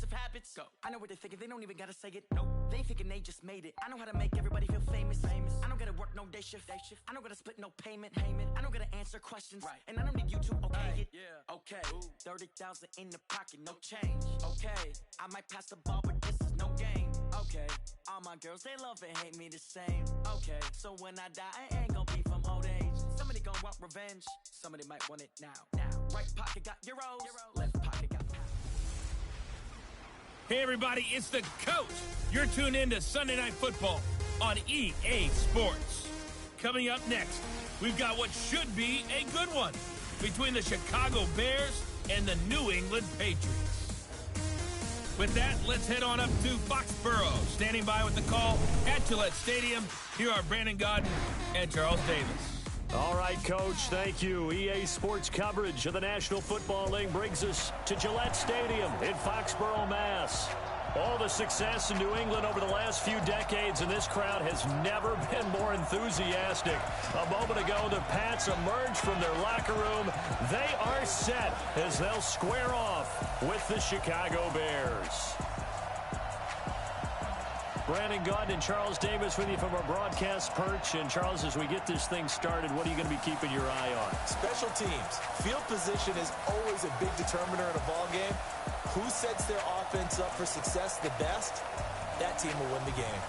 of habits. Go. I know what they're thinking, they don't even gotta say it. Nope. They thinking they just made it. I know how to make everybody feel famous. I don't gotta work no day shift. I don't gotta split no payment. I don't gotta answer questions. Right. And I don't need you to okay it. Yeah. Okay. Ooh. 30,000 in the pocket, no change. Okay. I might pass the ball, but this is no game. Okay. All my girls, they love and hate me the same. Okay. So when I die, I ain't gonna be from old age. Somebody gonna want revenge. Somebody might want it now. Right pocket got euros. Left pocket got pounds. Hey everybody, it's the coach. You're tuned in to Sunday Night Football on EA Sports. Coming up next, we've got what should be a good one between the Chicago Bears and the New England Patriots. With that, let's head on up to Foxborough. Standing by with the call at Gillette Stadium, here are Brandon Gaudin and Charles Davis. All right, Coach, thank you. EA Sports coverage of the National Football League brings us to Gillette Stadium in Foxborough, Mass. All the success in New England over the last few decades, and this crowd has never been more enthusiastic. A moment ago, the Pats emerged from their locker room. They are set as they'll square off with the Chicago Bears. Brandon Gaudin and Charles Davis with you from our broadcast perch. And Charles, as we get this thing started, what are you going to be keeping your eye on? Special teams. Field position is always a big determiner in a ball game. Who sets their offense up for success the best, that team will win the game.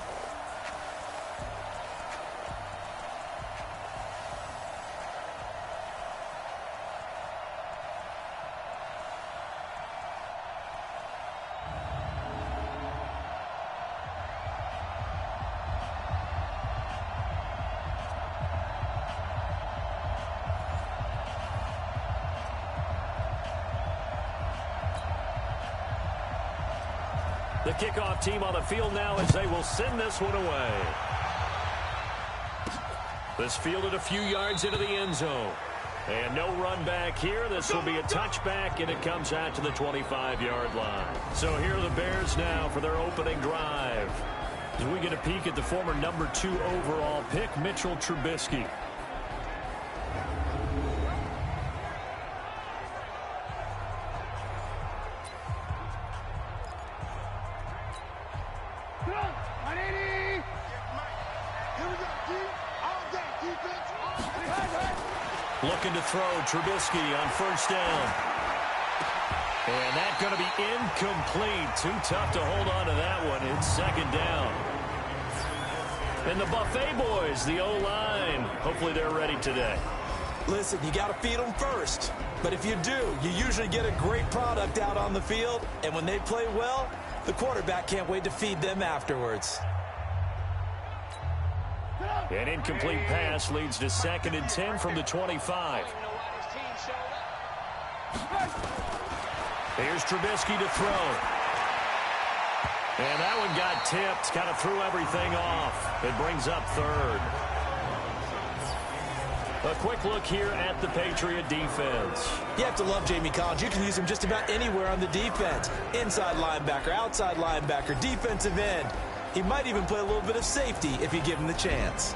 The kickoff team on the field now as they will send this one away. This fielded a few yards into the end zone. And no run back here. This will be a touchback, and it comes out to the 25-yard line. So here are the Bears now for their opening drive. As we get a peek at the former number 2 overall pick, Mitchell Trubisky. Looking to throw, Trubisky on first down. And that's going to be incomplete. Too tough to hold on to that one. It's second down. And the Buffet boys, the O-line, hopefully they're ready today. Listen, you got to feed them first. But if you do, you usually get a great product out on the field. And when they play well, the quarterback can't wait to feed them afterwards. An incomplete pass leads to 2nd and 10 from the 25. Here's Trubisky to throw. And that one got tipped, kind of threw everything off. It brings up 3rd. A quick look here at the Patriot defense. You have to love Jamie Collins. You can use him just about anywhere on the defense. Inside linebacker, outside linebacker, defensive end. He might even play a little bit of safety if you give him the chance.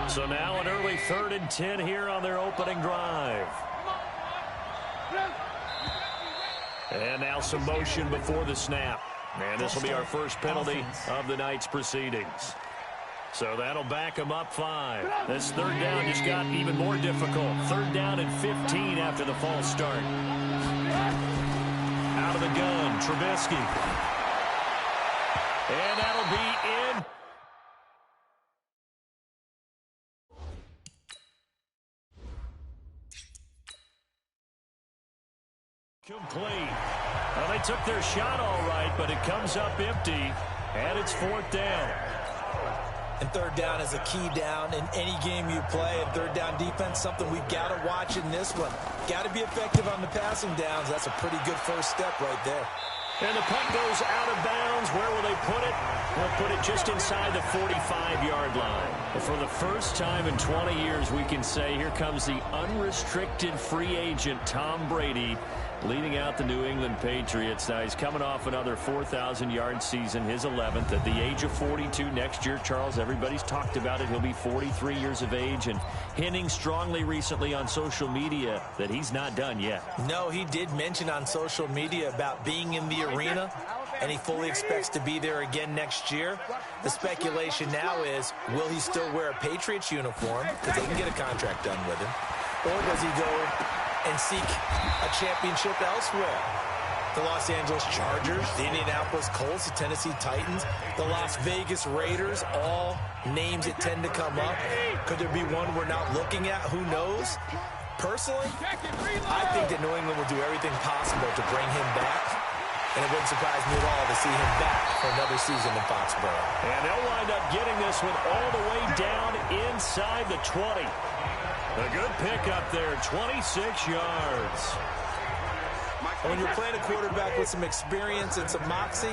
So now an early 3rd and 10 here on their opening drive. And now some motion before the snap. And this will be our first penalty of the night's proceedings. So that'll back them up 5. This 3rd down just got even more difficult. 3rd down and 15 after the false start. Out of the gun, Trubisky. And that'll be in. Complete. Well, they took their shot all right, but it comes up empty. And it's 4th down. And 3rd down is a key down in any game you play. And 3rd down defense, something we've got to watch in this one. Got to be effective on the passing downs. That's a pretty good first step right there. And the punt goes out of bounds. Where will they put it? They'll put it just inside the 45-yard line. For the first time in 20 years, we can say here comes the unrestricted free agent Tom Brady leading out the New England Patriots. Now he's coming off another 4,000-yard season, his 11th. At the age of 42 next year, Charles, everybody's talked about it. He'll be 43 years of age, and hinting strongly recently on social media that he's not done yet. No, he did mention on social media about being in the arena, and he fully expects to be there again next year. The speculation now is, will he still wear a Patriots uniform, because they can get a contract done with him, or does he go and seek a championship elsewhere? The Los Angeles Chargers, the Indianapolis Colts, the Tennessee Titans, the Las Vegas Raiders, all names that tend to come up. Could there be one we're not looking at? Who knows? Personally, I think that New England will do everything possible to bring him back. And it wouldn't surprise me at all to see him back for another season in Foxborough. And they'll wind up getting this one all the way down inside the 20. A good pickup there, 26 yards. When you're playing a quarterback with some experience and some moxie,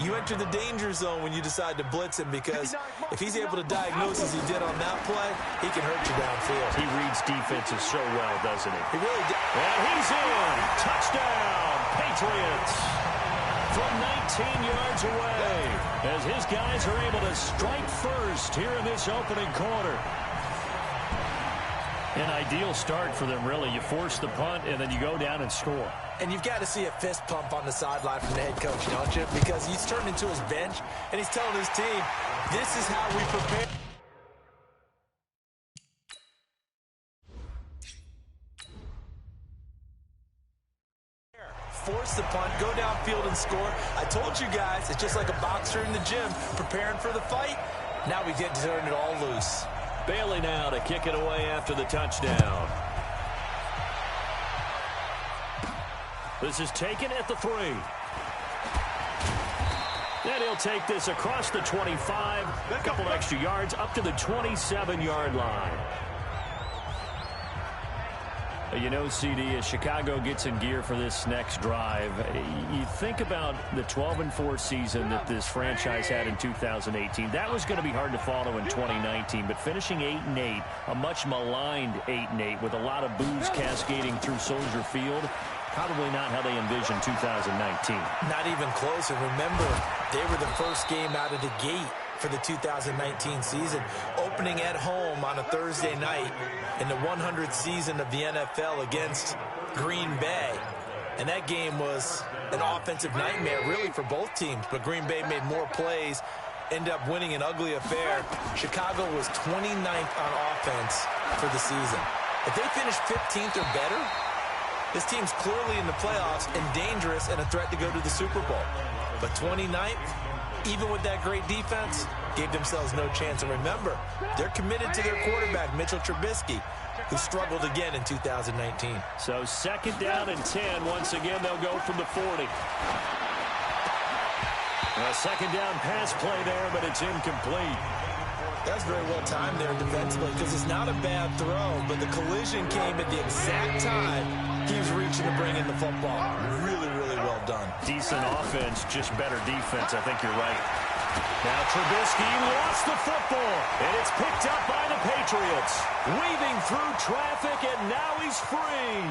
you enter the danger zone when you decide to blitz him, because if he's able to diagnose as he did on that play, he can hurt you downfield. He reads defenses so well, doesn't he? He really did. And he's in. Touchdown, Patriots. From 19 yards away, as his guys are able to strike first here in this opening quarter. An ideal start for them, really. You force the punt, and then you go down and score. And you've got to see a fist pump on the sideline from the head coach, don't you? Because he's turned into his bench, and he's telling his team, this is how we prepare. Force the punt, go downfield and score. I told you guys, it's just like a boxer in the gym preparing for the fight. Now we get to turn it all loose. Bailey now to kick it away after the touchdown. This is taken at the 3. And he'll take this across the 25, a couple extra yards up to the 27-yard line. You know, CD, as Chicago gets in gear for this next drive, you think about the 12-4 season that this franchise had in 2018. That was going to be hard to follow in 2019, but finishing 8-8, a much maligned 8-8 with a lot of boos cascading through Soldier Field, probably not how they envisioned 2019. Not even close. And remember, they were the first game out of the gate for the 2019 season, opening at home on a Thursday night in the 100th season of the NFL against Green Bay. And that game was an offensive nightmare, really, for both teams. But Green Bay made more plays, ended up winning an ugly affair. Chicago was 29th on offense for the season. If they finish 15th or better, this team's clearly in the playoffs and dangerous and a threat to go to the Super Bowl. But 29th, even with that great defense, gave themselves no chance. And remember, they're committed to their quarterback, Mitchell Trubisky, who struggled again in 2019. So 2nd down and 10. Once again, they'll go from the 40. A 2nd down pass play there, but it's incomplete. That's very well timed there defensively, because it's not a bad throw, but the collision came at the exact time he was reaching to bring in the football. Really, really well done. Decent offense, just better defense. I think you're right. Now Trubisky lost the football, and it's picked up by the Patriots. Weaving through traffic, and now he's free.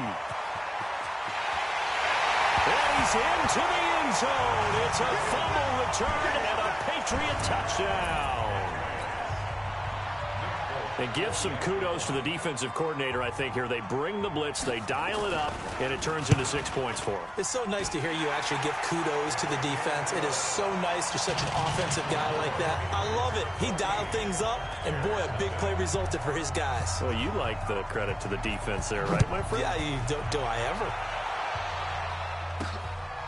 And he's into the end zone. It's a fumble return and a Patriot touchdown. And give some kudos to the defensive coordinator, I think, here. They bring the blitz, they dial it up, and it turns into 6 points for them. It's so nice to hear you actually give kudos to the defense. It is so nice. You're such an offensive guy like that. I love it. He dialed things up, and boy, a big play resulted for his guys. Well, you like the credit to the defense there, right, my friend? Yeah, do I ever?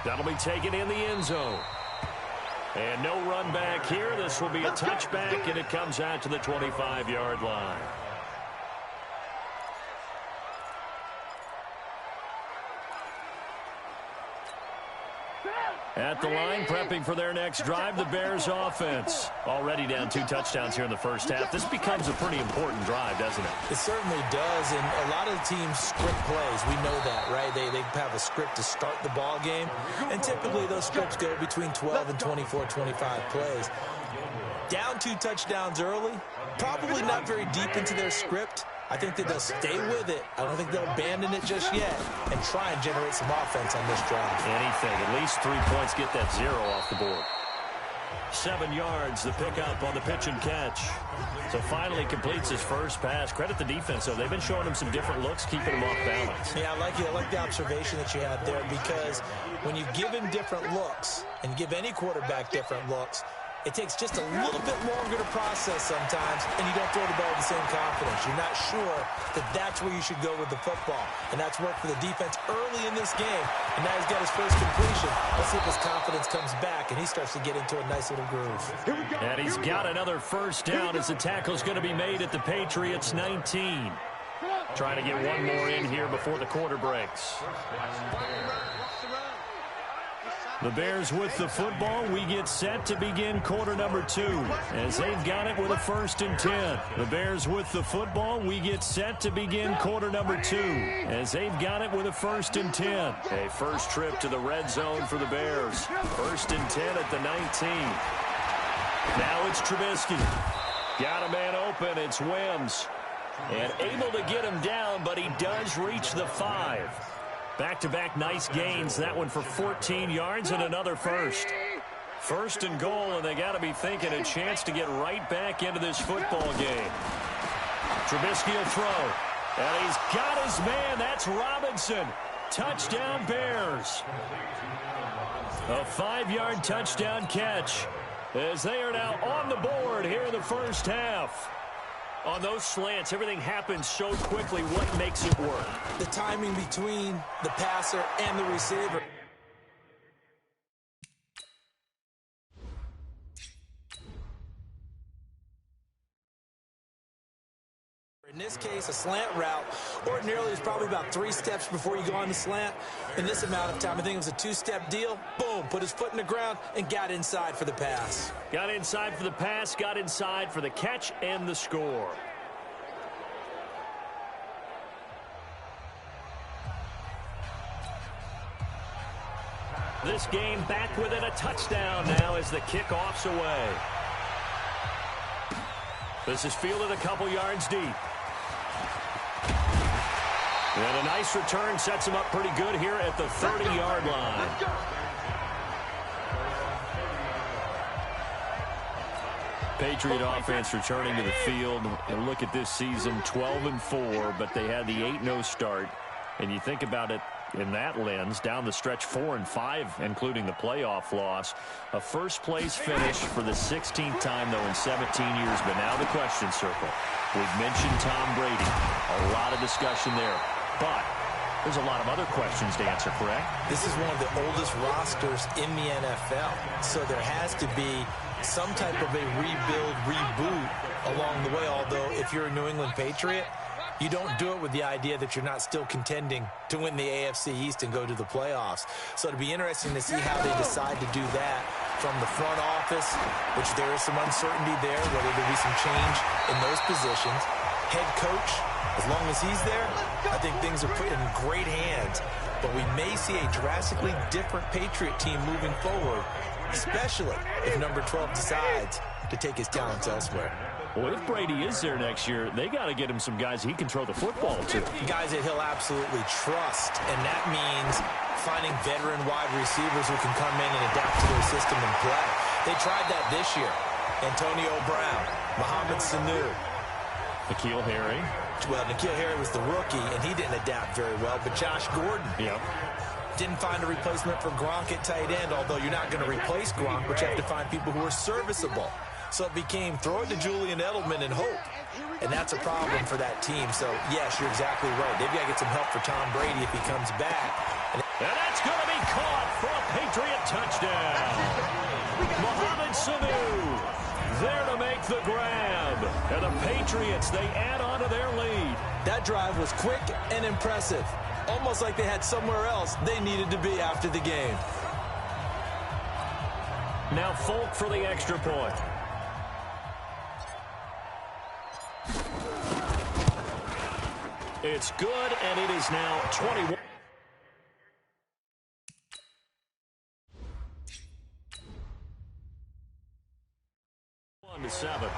That'll be taken in the end zone. And no run back here. This will be a touchback, and it comes out to the 25-yard line. At the line, prepping for their next drive, the Bears offense. Already down 2 touchdowns here in the first half. This becomes a pretty important drive, doesn't it? It certainly does, and a lot of the teams script plays. We know that, right? They have a script to start the ball game, and typically those scripts go between 12 and 24, 25 plays. Down 2 touchdowns early, probably not very deep into their script, I think that they'll stay with it. I don't think they'll abandon it just yet and try and generate some offense on this drive. Anything. At least 3 points. Get that 0 off the board. 7 yards, the pickup on the pitch and catch. So finally completes his first pass. Credit the defense, though. They've been showing him some different looks, keeping him off balance. Yeah, I like the observation that you had there, because when you give him different looks and give any quarterback different looks, it takes just a little bit longer to process sometimes, and you don't throw the ball with the same confidence. You're not sure that that's where you should go with the football. And that's worked for the defense early in this game. And now he's got his first completion. Let's see if his confidence comes back, and he starts to get into a nice little groove. And he's got another first down as the tackle's going to be made at the Patriots 19. Trying to get one more in here before the quarter breaks. The Bears with the football. We get set to begin quarter number 2 as they've got it with a 1st and 10. The Bears with the football. We get set to begin quarter number 2 as they've got it with a 1st and 10. A first trip to the red zone for the Bears. 1st and 10 at the 19. Now it's Trubisky. Got a man open. It's Wims. And able to get him down, but he does reach the 5. Back-to-back nice gains. That one for 14 yards and another first. 1st and goal, and they got to be thinking a chance to get right back into this football game. Trubisky will throw. And he's got his man. That's Robinson. Touchdown, Bears. A 5-yard touchdown catch as they are now on the board here in the first half. On those slants, everything happens so quickly. What makes it work? The timing between the passer and the receiver. In this case, a slant route, ordinarily is probably about 3 steps before you go on the slant. In this amount of time, I think it was a 2-step deal. Boom, put his foot in the ground and got inside for the pass. Got inside for the pass, got inside for the catch and the score. This game back within a touchdown now as the kickoff's away. This is fielded a couple yards deep. And a nice return sets him up pretty good here at the 30-yard line. Patriot offense returning to the field. And look at this season, 12-4, but they had the 8-0 start. And you think about it in that lens, down the stretch 4-5, including the playoff loss. A first-place finish for the 16th time, though, in 17 years. But now the question circle. We've mentioned Tom Brady. A lot of discussion there. But there's a lot of other questions to answer, correct? This is one of the oldest rosters in the NFL. So there has to be some type of a rebuild, reboot along the way. Although if you're a New England Patriot, you don't do it with the idea that you're not still contending to win the AFC East and go to the playoffs. So it'll be interesting to see how they decide to do that from the front office, which there is some uncertainty there, whether there'll be some change in those positions. Head coach, as long as he's there, I think things are put in great hands. But we may see a drastically different Patriot team moving forward, especially if number 12 decides to take his talents elsewhere. Well, if Brady is there next year, they got to get him some guys he can throw the football to. Guys that he'll absolutely trust, and that means finding veteran wide receivers who can come in and adapt to their system and play. They tried that this year. Antonio Brown, Mohamed Sanu. N'Keal Harry. Well, N'Keal Harry was the rookie, and he didn't adapt very well, but Josh Gordon. Yeah. Didn't find a replacement for Gronk at tight end, although you're not going to replace Gronk, but you have to find people who are serviceable. So it became throw it to Julian Edelman and hope. And that's a problem for that team. So, yes, you're exactly right. They've got to get some help for Tom Brady if he comes back. And that's going to be caught for a Patriot touchdown. Mohamed Sanu there to make the grab. And the Patriots, they add on to their lead. That drive was quick and impressive. Almost like they had somewhere else they needed to be after the game. Now Folk for the extra point. It's good, and it is now 21. to 7.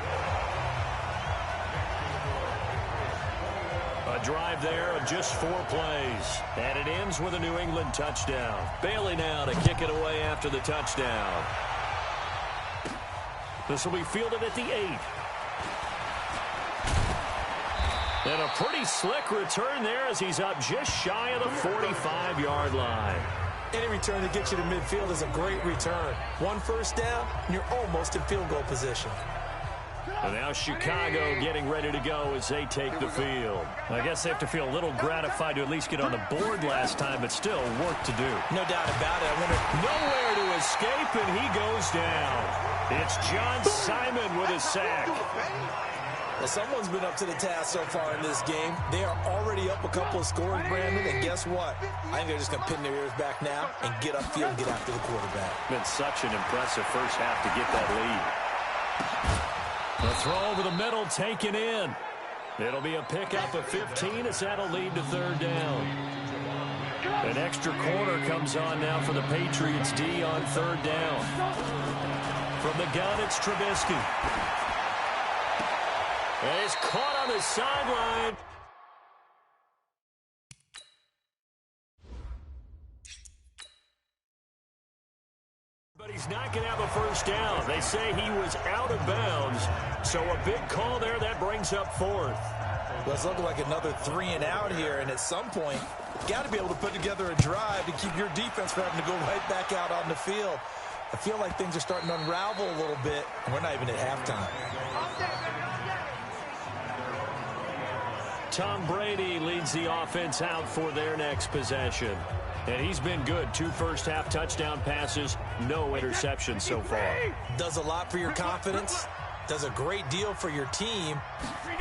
A drive there of just 4 plays. And it ends with a New England touchdown. Bailey now to kick it away after the touchdown. This will be fielded at the 8. And a pretty slick return there as he's up just shy of the 45-yard line. Any return that gets you to midfield is a great return. 1 first down, and you're almost in field goal position. And now Chicago getting ready to go as they take the field. I guess they have to feel a little gratified to at least get on the board last time, but still work to do. No doubt about it. I wonder. Nowhere to escape, and he goes down. It's John Simon with a sack. Well, someone's been up to the task so far in this game. They are already up a couple of scores, Brandon, and guess what? I think they're just going to pin their ears back now and get upfield and get after the quarterback. Been such an impressive first half to get that lead. The throw over the middle taken in. It'll be a pickup of 15 as that'll lead to 3rd down. An extra corner comes on now for the Patriots D on 3rd down. From the gun, it's Trubisky. And he's caught on the sideline. But he's not going to have a first down. They say he was out of bounds. So a big call there that brings up 4th. Well, it's looking like another 3 and out here, and at some point, you got to be able to put together a drive to keep your defense from having to go right back out on the field. I feel like things are starting to unravel a little bit, and we're not even at halftime. Tom Brady leads the offense out for their next possession. And he's been good. 2 first-half touchdown passes, no interceptions so far. Does a lot for your confidence. Does a great deal for your team.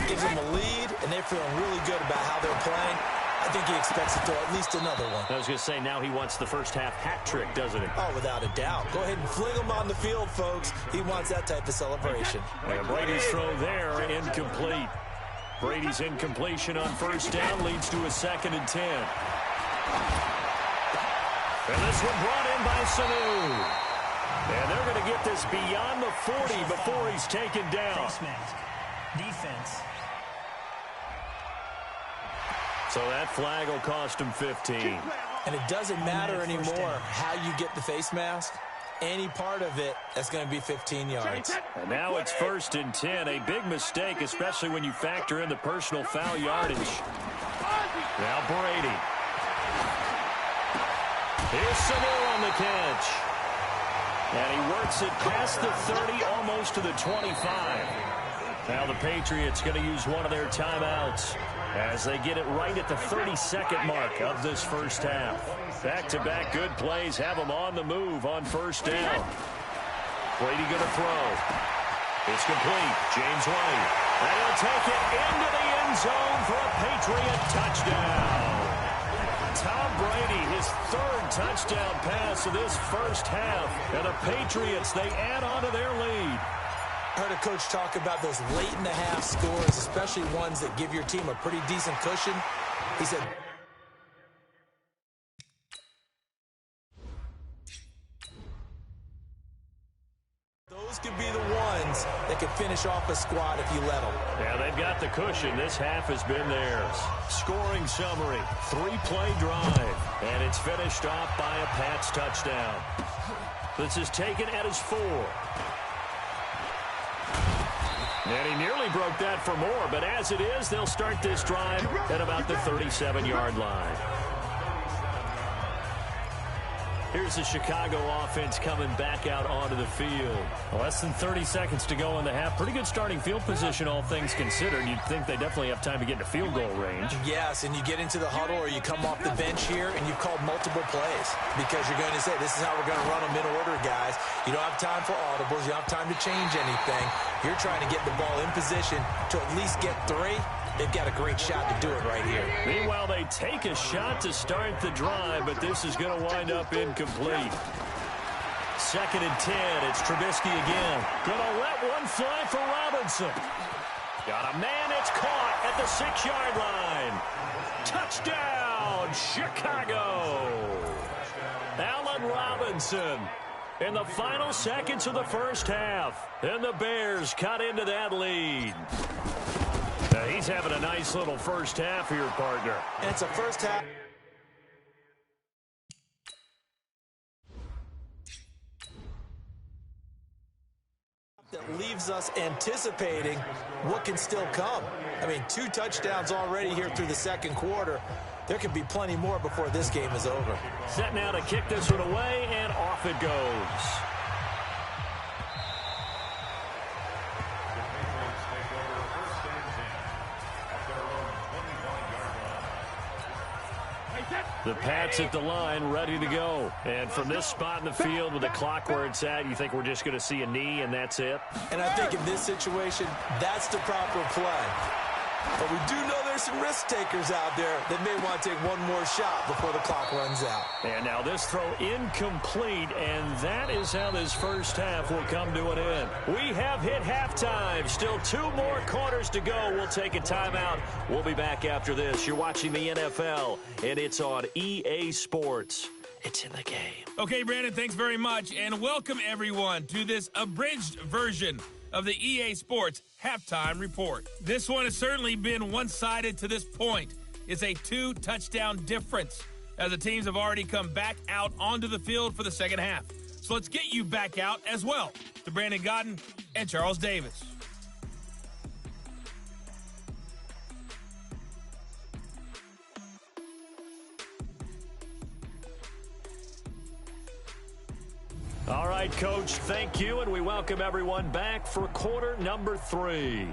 Gives them a lead, and they're feeling really good about how they're playing. I think he expects to throw at least another one. I was going to say, now he wants the first-half hat trick, doesn't he? Oh, without a doubt. Go ahead and fling him on the field, folks. He wants that type of celebration. And Brady's throw there, incomplete. Brady's incompletion on first down leads to a 2nd and 10. And this one brought in by Sanu. And they're going to get this beyond the 40 before he's taken down. Defense. So that flag will cost him 15. And it doesn't matter anymore how you get the face mask. Any part of it, that's going to be 15 yards. And now it's 1st and 10. A big mistake, especially when you factor in the personal foul yardage. Now Brady. Here's Sanu on the catch. And he works it past the 30, almost to the 25. Now the Patriots going to use one of their timeouts as they get it right at the 32nd mark of this first half. Back-to-back good plays have them on the move on first down. Brady going to throw. It's complete. James White. And he'll take it into the end zone for a Patriot touchdown. Tom Brady, his 3rd touchdown pass of this first half. And the Patriots, they add on to their lead. I heard a coach talk about those late-in-the-half scores, especially ones that give your team a pretty decent cushion. He said, those could be the ones that could finish off a squad if you let them. Yeah, they've got the cushion. This half has been theirs. Scoring summary, 3-play drive, and it's finished off by a Pats touchdown. This is taken at his 4. And he nearly broke that for more, but as it is, they'll start this drive at about the 37-yard line. Here's the Chicago offense coming back out onto the field. Less than 30 seconds to go in the half. Pretty good starting field position, all things considered. You'd think they definitely have time to get into field goal range. Yes, and you get into the huddle or you come off the bench here and you've called multiple plays because you're going to say, this is how we're going to run them in order, guys. You don't have time for audibles. You don't have time to change anything. You're trying to get the ball in position to at least get 3. They've got a great shot to do it right here. Meanwhile, they take a shot to start the drive, but this is going to wind up incomplete. 2nd and 10. It's Trubisky again. Going to let one fly for Robinson. Got a man. It's caught at the 6-yard line. Touchdown, Chicago. Allen Robinson in the final seconds of the first half. And the Bears cut into that lead. He He's having a nice little first half here, partner. And it's a first half that leaves us anticipating what can still come. I mean, 2 touchdowns already here through the second quarter. There could be plenty more before this game is over. Set now to kick this one away, and off it goes. The Pats at the line, ready to go. And from this spot in the field with the clock where it's at, you think we're just going to see a knee and that's it? And I think in this situation, that's the proper play. But we do know there's some risk takers out there that may want to take one more shot before the clock runs out. And now this throw incomplete, and that is how this first half will come to an end. We have hit halftime. Still 2 more quarters to go. We'll take a timeout. We'll be back after this. You're watching the NFL, and it's on EA Sports. It's in the game. Okay, Brandon, thanks very much, and welcome everyone to this abridged version of the EA Sports Halftime Report. This one has certainly been one-sided to this point. It's a 2-touchdown difference as the teams have already come back out onto the field for the second half. So let's get you back out as well to Brandon Godden and Charles Davis. All right, Coach, thank you, and we welcome everyone back for quarter number 3.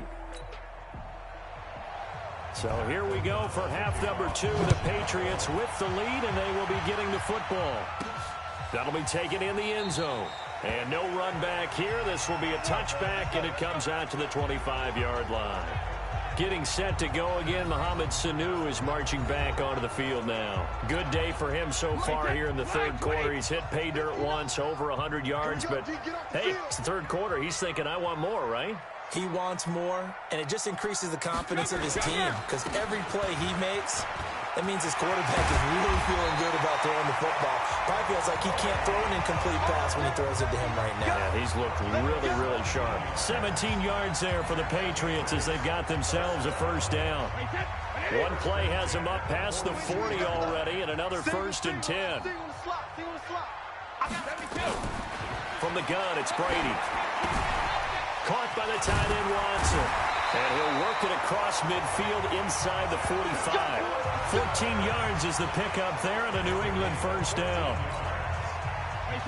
So here we go for half number 2. The Patriots with the lead, and they will be getting the football. That'll be taken in the end zone. And no run back here. This will be a touchback, and it comes out to the 25-yard line. Getting set to go again, Mohamed Sanu is marching back onto the field now. Good day for him so far here in the third quarter. He's hit pay dirt once, over 100 yards, but hey, it's the third quarter. He's thinking, I want more, right? He wants more, and it just increases the confidence of his team because every play he makes, that means his quarterback is really feeling good about throwing the football. Probably feels like he can't throw an incomplete pass when he throws it to him right now. Yeah, he's looked really, really sharp. 17 yards there for the Patriots as they've got themselves a first down. One play has him up past the 40 already, and another 1st and 10. From the gun, it's Brady. Caught by the tight end, Watson. And he'll work it across midfield inside the 45. 14 yards is the pickup there, and a New England first down.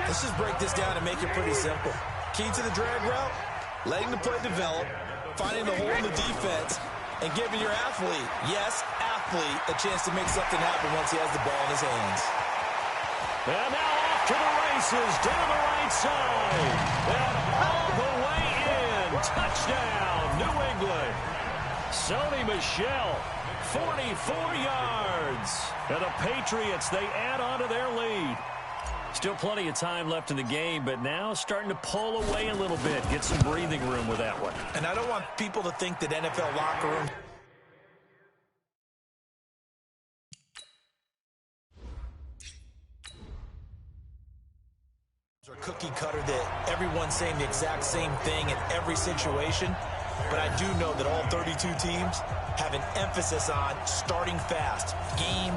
Let's just break this down and make it pretty simple. Key to the drag route, letting the play develop, finding the hole in the defense, and giving your athlete, yes, athlete, a chance to make something happen once he has the ball in his hands. And now off to the races, down the right side. And all the way in. Touchdown, New England. Sony Michel, 44 yards. And the Patriots, they add on to their lead. Still plenty of time left in the game, but now starting to pull away a little bit. Get some breathing room with that one. And I don't want people to think that NFL locker room are cookie cutter, that everyone's saying the exact same thing in every situation. But I do know that all 32 teams have an emphasis on starting fast. Game,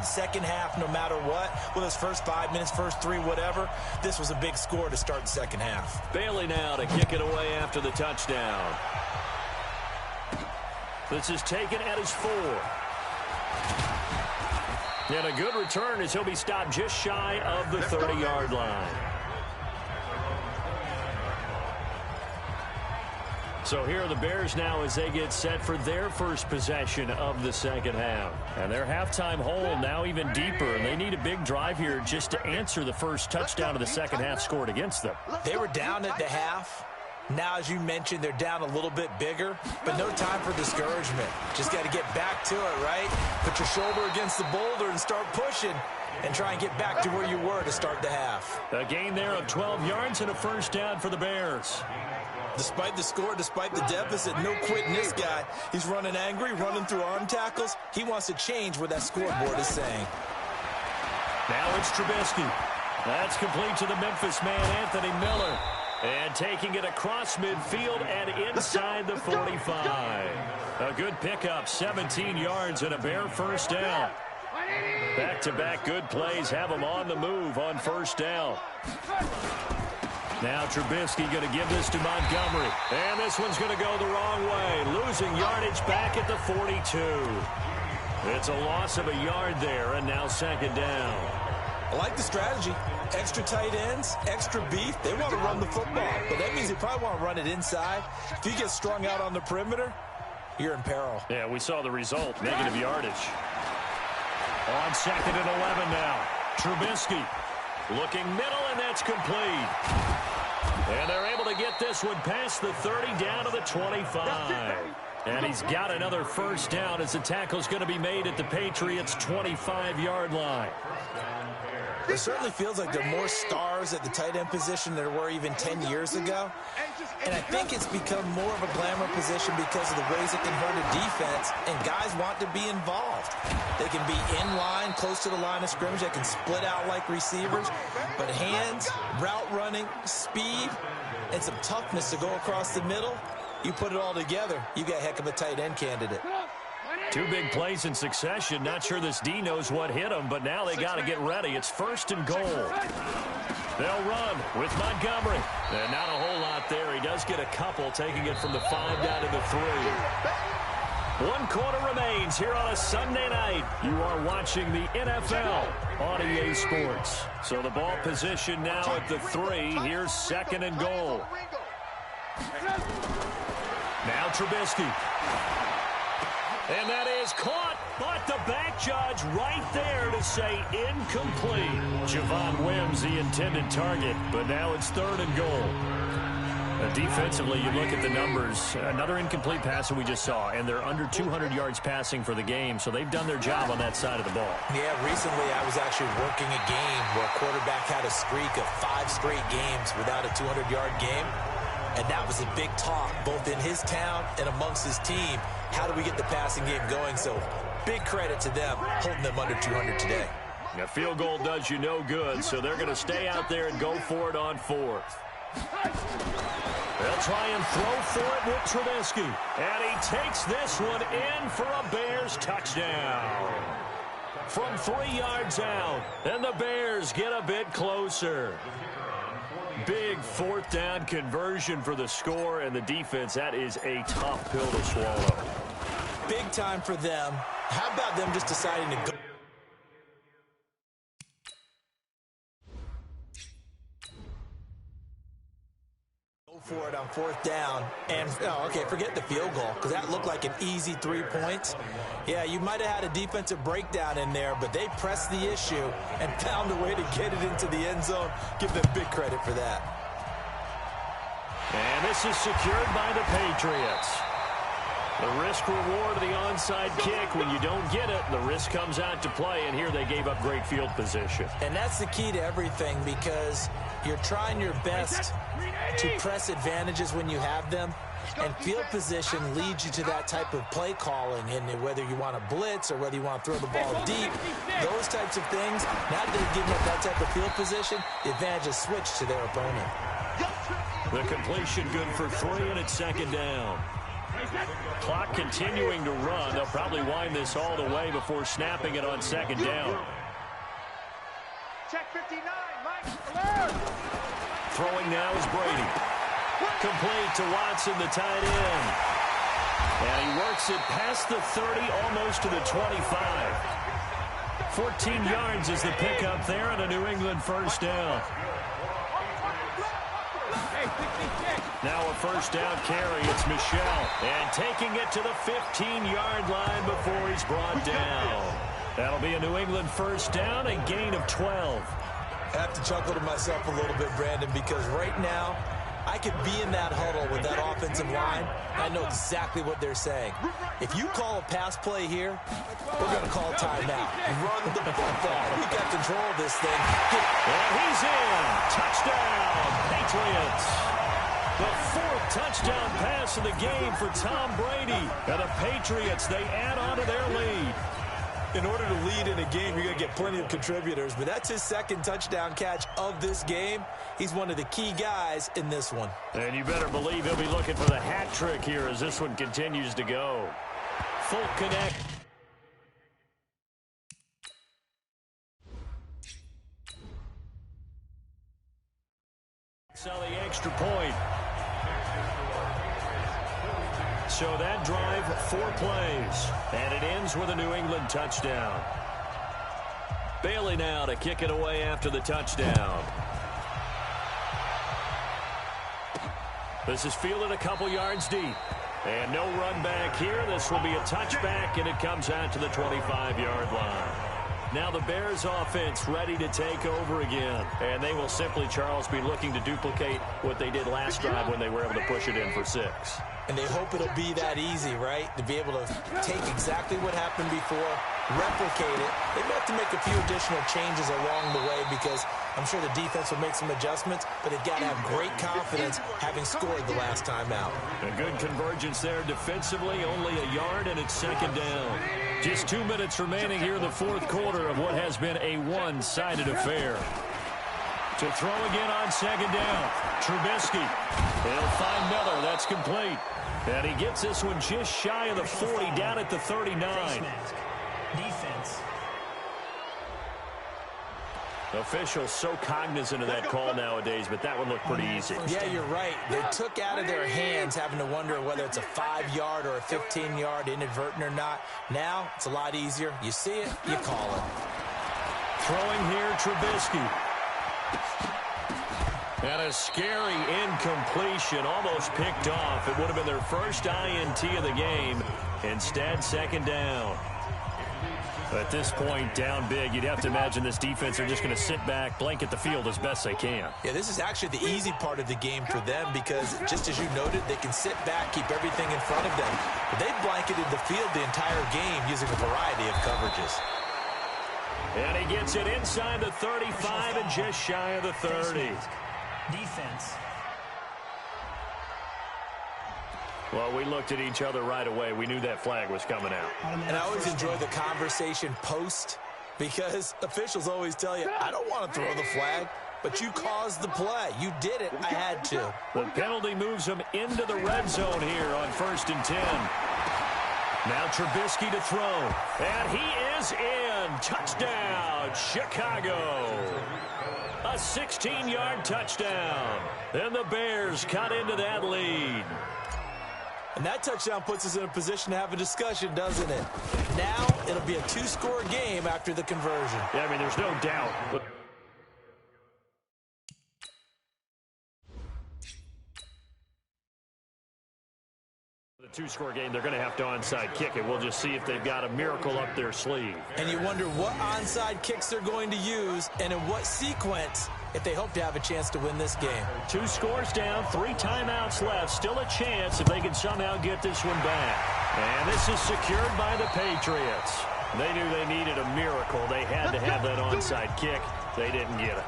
second half, no matter what. Whether it's first 5 minutes, first 3, whatever. This was a big score to start the second half. Bailey now to kick it away after the touchdown. This is taken at his 4. And a good return as he'll be stopped just shy of the 30-yard line. So here are the Bears now as they get set for their first possession of the second half. And their halftime hole now even deeper. And they need a big drive here just to answer the first touchdown of the second half scored against them. They were down at the half. Now, as you mentioned, they're down a little bit bigger, but no time for discouragement. Just got to get back to it, right? Put your shoulder against the boulder and start pushing and try and get back to where you were to start the half. A gain there of 12 yards and a first down for the Bears. Despite the score, despite the deficit, no quitting this guy. He's running angry, running through arm tackles. He wants to change what that scoreboard is saying. Now it's Trubisky. That's complete to the Memphis man, Anthony Miller. And taking it across midfield and inside the 45. A good pickup, 17 yards and a Bear first down. Back-to-back good plays have them on the move on first down. Now Trubisky going to give this to Montgomery. And this one's going to go the wrong way. Losing yardage back at the 42. It's a loss of a yard there, and now second down. I like the strategy. Extra tight ends, extra beef. They want to run the football, but that means they probably want to run it inside. If you get strung out on the perimeter, you're in peril. Yeah, we saw the result, negative yardage. On second and 11 now. Trubisky looking middle, and that's complete. And they're able to get this one past the 30 down to the 25. And he's got another first down as the tackle's going to be made at the Patriots' 25-yard line. It certainly feels like there are more stars at the tight end position than there were even 10 years ago. And I think it's become more of a glamour position because of the ways it can hurt a defense, and guys want to be involved. They can be in line, close to the line of scrimmage. They can split out like receivers. But hands, route running, speed, and some toughness to go across the middle, you put it all together, you got a heck of a tight end candidate. Two big plays in succession. Not sure this D knows what hit him, but now they got to get ready. It's first and goal. They'll run with Montgomery. And not a whole lot there. He does get a couple, taking it from the 5 down to the 3. 1 quarter remains here on a Sunday night. You are watching the NFL on EA Sports. So the ball position now at the 3. Here's second and goal. Now Trubisky. And that is caught, but the back judge right there to say incomplete. Javon Wims, the intended target, but now it's third and goal. Defensively, you look at the numbers. Another incomplete pass that we just saw, and they're under 200 yards passing for the game, so they've done their job on that side of the ball. Yeah, recently I was actually working a game where a quarterback had a streak of 5 straight games without a 200-yard game. And that was a big talk, both in his town and amongst his team. How do we get the passing game going? So big credit to them, holding them under 200 today. A field goal does you no good, so they're going to stay out there and go for it on 4th. They'll try and throw for it with Trubisky. And he takes this one in for a Bears touchdown. From 3 yards out, and the Bears get a bit closer. Big 4th down conversion for the score, and the defense, that is a tough pill to swallow. Big time for them. How about them just deciding to go for it on 4th down? And, okay, forget the field goal, because that looked like an easy 3 points. Yeah, you might have had a defensive breakdown in there, but they pressed the issue and found a way to get it into the end zone. Give them big credit for that. And this is secured by the Patriots. The risk-reward of the onside kick. When you don't get it, the risk comes out to play, and here they gave up great field position. And that's the key to everything, because you're trying your best to press advantages when you have them, and field position leads you to that type of play calling, and whether you want to blitz or whether you want to throw the ball deep, those types of things. Now that they've given up that type of field position, the advantage is switched to their opponent. The completion good for 3, and it's second down. Clock continuing to run. They'll probably wind this all the way before snapping it on second down. Check 59, Mike. Alert! Throwing now is Brady. Complete to Watson, the tight end. And he works it past the 30, almost to the 25. 14 yards is the pickup there, and a New England first down. Now a first down carry. It's Michel. And taking it to the 15-yard line before he's brought down. That'll be a New England first down, a gain of 12. I have to chuckle to myself a little bit, Brandon, because right now I could be in that huddle with that offensive line. I know exactly what they're saying. If you call a pass play here, we're going to call a timeout. Run the football. We got control of this thing. And he's in. Touchdown, Patriots. The 4th touchdown pass of the game for Tom Brady. And the Patriots, they add on to their lead. In order to lead in a game, you're going to get plenty of contributors, but that's his second touchdown catch of this game. He's one of the key guys in this one. And you better believe he'll be looking for the hat trick here as this one continues to go. Full connect. So the extra point. So that drive, 4 plays. And it ends with a New England touchdown. Bailey now to kick it away after the touchdown. This is fielded a couple yards deep. And no run back here. This will be a touchback, and it comes out to the 25-yard line. Now the Bears offense ready to take over again. And they will simply, Charles, be looking to duplicate what they did last drive when they were able to push it in for 6. And they hope it'll be that easy, right? To be able to take exactly what happened before, replicate it. They may have to make a few additional changes along the way because I'm sure the defense will make some adjustments, but they've got to have great confidence having scored the last time out. A good convergence there defensively, only a yard, and it's second down. Just 2 minutes remaining here in the fourth quarter of what has been a one-sided affair. To throw again on second down. Trubisky. He'll find Miller. That's complete. And he gets this one just shy of the 40, down at the 39. Defense. Officials so cognizant of that call nowadays, but that one looked pretty easy. Yeah, you're right. They took out of their hands having to wonder whether it's a 5-yard or a 15-yard inadvertent or not. Now, it's a lot easier. You see it, you call it. Throwing here, Trubisky. And a scary incompletion, almost picked off. It would have been their first INT of the game. Instead, second down. At this point, down big, you'd have to imagine this defense are just going to sit back, blanket the field as best they can. Yeah, this is actually the easy part of the game for them because, just as you noted, they can sit back, keep everything in front of them. But they've blanketed the field the entire game using a variety of coverages. And he gets it inside the 35 and just shy of the 30. Defense. Well, we looked at each other right away. We knew that flag was coming out. And I always enjoy the conversation post because officials always tell you, I don't want to throw the flag, but you caused the play. You did it. I had to. The penalty moves them into the red zone here on 1st and 10. Now Trubisky to throw. And he is in. Touchdown, Chicago. A 16-yard touchdown. And the Bears cut into that lead. And that touchdown puts us in a position to have a discussion, doesn't it? Now it'll be a 2-score game after the conversion. Yeah, I mean, there's no doubt. But the 2-score game, they're going to have to onside kick it. We'll just see if they've got a miracle up their sleeve. And you wonder what onside kicks they're going to use and in what sequence if they hope to have a chance to win this game. 2 scores down, 3 timeouts left. Still a chance if they can somehow get this one back. And this is secured by the Patriots. They knew they needed a miracle. They had to have that onside kick. They didn't get it.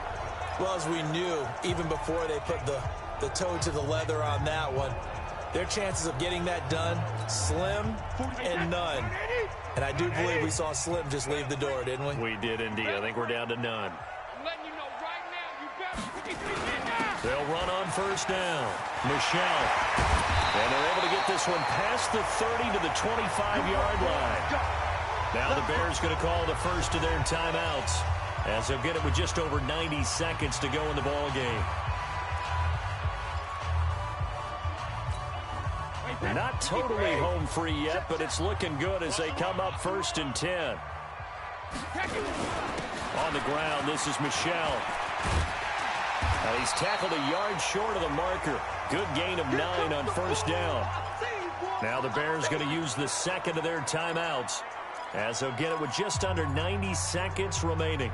Well, as we knew, even before they put the toe to the leather on that one, their chances of getting that done, slim and none. And I do believe we saw Slim just leave the door, didn't we? We did indeed. I think we're down to none. They'll run on 1st down. Michelle. And they're able to get this one past the 30 to the 25-yard line. Now the Bears going to call the first of their timeouts as they'll get it with just over 90 seconds to go in the ball game. Not totally home free yet, but it's looking good as they come up 1st and 10. On the ground, this is Michelle. And he's tackled a yard short of the marker. Good gain of 9 on 1st down. Now the Bears going to use the second of their timeouts as they'll get it with just under 90 seconds remaining.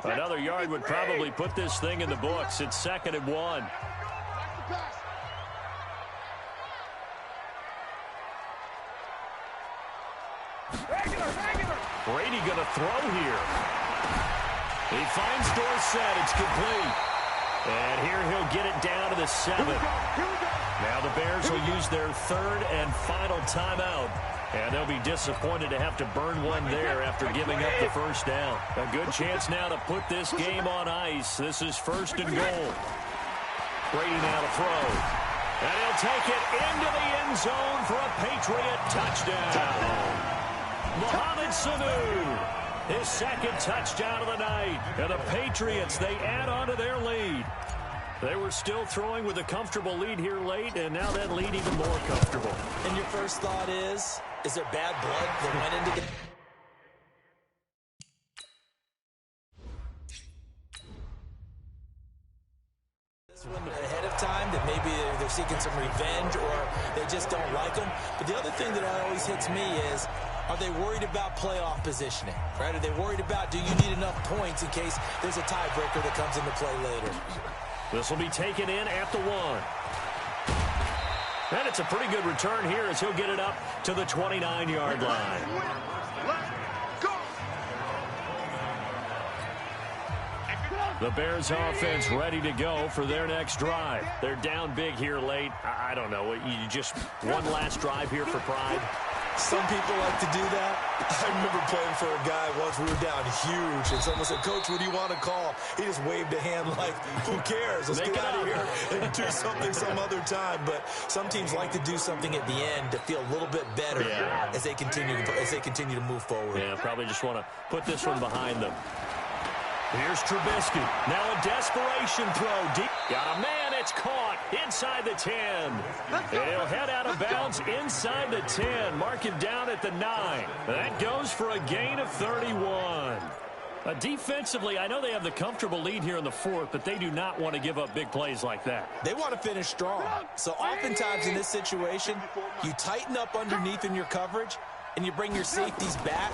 Another yard would probably put this thing in the books. It's 2nd and 1. Brady going to throw here. He finds Dorsett. It's complete. And here he'll get it down to the 7. Now the Bears will use their third and final timeout. And they'll be disappointed to have to burn one there after giving up the first down. A good chance now to put this game on ice. This is 1st and goal. Brady now to throw. And he'll take it into the end zone for a Patriot touchdown. Mohamed Sanu, his 2nd touchdown of the night. And the Patriots, they add on to their lead. They were still throwing with a comfortable lead here late, and now that lead even more comfortable. And your first thought is there bad blood that went into the... this one ahead of time, that maybe they're seeking some revenge or they just don't like them. But the other thing that always hits me is, are they worried about playoff positioning, right? Are they worried about, do you need enough points in case there's a tiebreaker that comes into play later? This will be taken in at the 1. And it's a pretty good return here as he'll get it up to the 29-yard line. The Bears offense ready to go for their next drive. They're down big here late. I don't know. You just one last drive here for pride. Some people like to do that. I remember playing for a guy once. We were down huge, and someone said, "Coach, what do you want to call?" He just waved a hand like, "Who cares? Let's get out of here and do something some other time." But some teams like to do something at the end to feel a little bit better as they continue to move forward. Yeah, probably just want to put this one behind them. Here's Trubisky. Now a desperation throw. Deep. Got a man. It's caught inside the 10. He'll head out of bounds inside the 10. Mark him down at the 9. That goes for a gain of 31. Defensively, I know they have the comfortable lead here in the 4th, but they do not want to give up big plays like that. They want to finish strong. So oftentimes in this situation, you tighten up underneath in your coverage, and you bring your safeties back.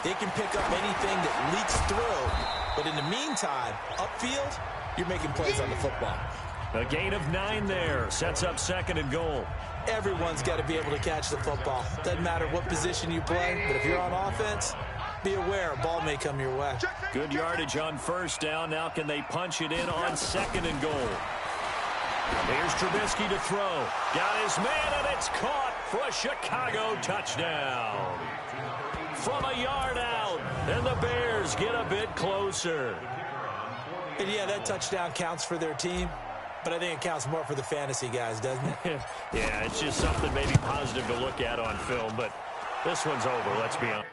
They can pick up anything that leaks through. But in the meantime, upfield, you're making plays on the football. A gain of 9 there. Sets up 2nd and goal. Everyone's got to be able to catch the football. Doesn't matter what position you play, but if you're on offense, be aware a ball may come your way. Good yardage on 1st down. Now can they punch it in on 2nd and goal? Here's Trubisky to throw. Got his man, and it's caught for a Chicago touchdown. From a yard out, and the Bears get a bit closer. And yeah, that touchdown counts for their team, but I think it counts more for the fantasy guys, doesn't it? Yeah, it's just something maybe positive to look at on film, but this one's over, let's be honest.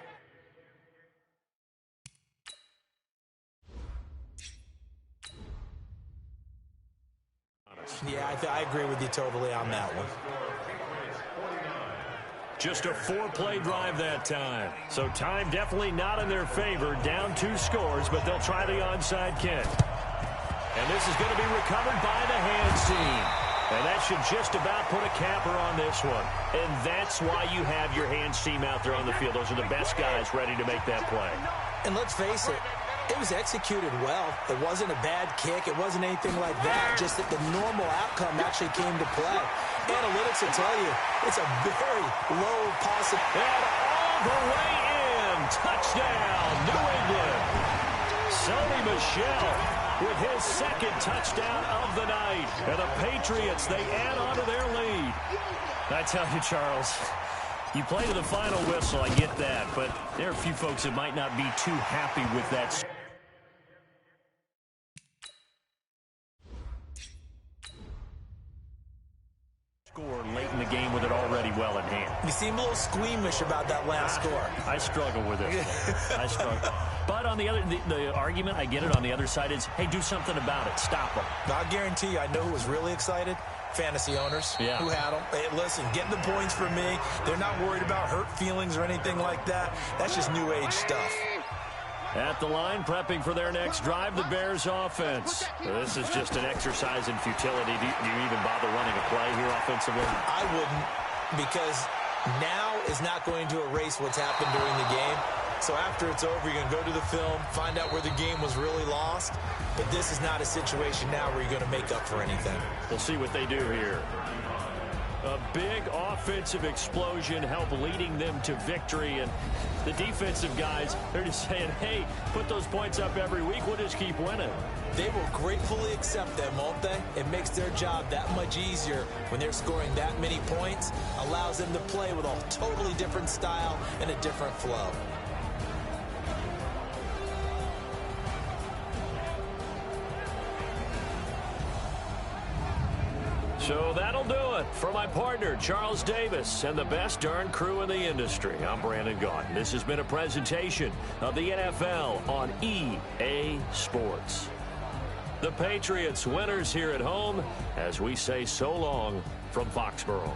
Yeah, I agree with you totally on that one. Just a 4-play drive that time. So time definitely not in their favor. Down 2 scores, but they'll try the onside kick. And this is going to be recovered by the hands team. And that should just about put a capper on this one. And that's why you have your hands team out there on the field. Those are the best guys ready to make that play. And let's face it, it was executed well. It wasn't a bad kick. It wasn't anything like that. Just that the normal outcome actually came to play. Analytics will tell you it's a very low possibility. And all the way in. Touchdown, New England. Sony Michel with his 2nd touchdown of the night. And the Patriots, they add on to their lead. I tell you, Charles, you play to the final whistle, I get that. But there are a few folks that might not be too happy with that. Score late in the game with it already well in hand. You seem a little squeamish about that last score. I struggle with it. I struggle. But on the other, the argument, I get it, on the other side is, hey, do something about it. Stop them. I guarantee you, I know who was really excited. Fantasy owners who had them. Hey, listen, get the points for me. They're not worried about hurt feelings or anything like that. That's just new age stuff. At the line, prepping for their next drive, the Bears offense. This is just an exercise in futility. Do you even bother running a play here offensively? I wouldn't, because now is not going to erase what's happened during the game. So after it's over, you're going to go to the film, find out where the game was really lost. But this is not a situation now where you're going to make up for anything. We'll see what they do here. A big offensive explosion helped leading them to victory. And the defensive guys, they're just saying, hey, put those points up every week. We'll just keep winning. They will gratefully accept them, won't they? It makes their job that much easier when they're scoring that many points. Allows them to play with a totally different style and a different flow. So that'll do it. For my partner, Charles Davis, and the best darn crew in the industry, I'm Brandon Gaudin. This has been a presentation of the NFL on EA Sports. The Patriots winners here at home as we say so long from Foxborough.